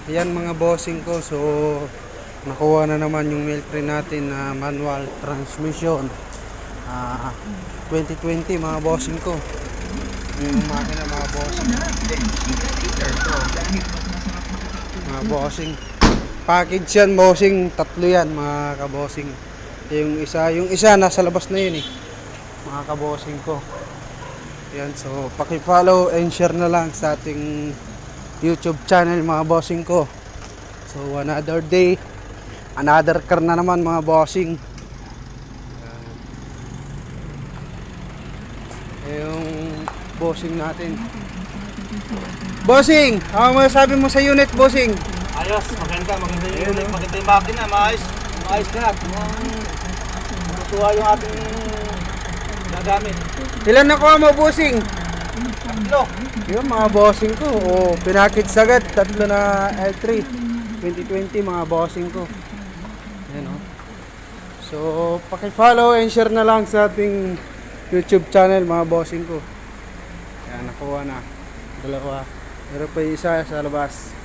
Ayan mga bossing ko, so nakuha na naman yung milk crate natin na manual transmission. 2020 mga bossing ko. Yung makina mga bossing. Mga bossing. Package yan bossing, tatlo yan mga kabossing. Yung isa nasa labas na yun eh. Mga kabossing ko. Yan, so paki-follow and share na lang sa ating YouTube channel mga bossing ko. So another day, another car na naman mga bossing. Yung bossing natin. Bossing, ano masasabi mo sa unit bossing? Ayos, maganda yung unit, maganda yung makina, maayos lahat. Matutuwa yung ating gagamit. Ilan nakuha mo bossing? Tatlo. Yun mga bossing ko, pinakit sagad, tatlo na L3 2020 mga bossing ko. Ayan o. So paki-follow and share na lang sa ating YouTube channel mga bossing ko. Ayan, nakuha na dalawa, pero pa isa sa labas.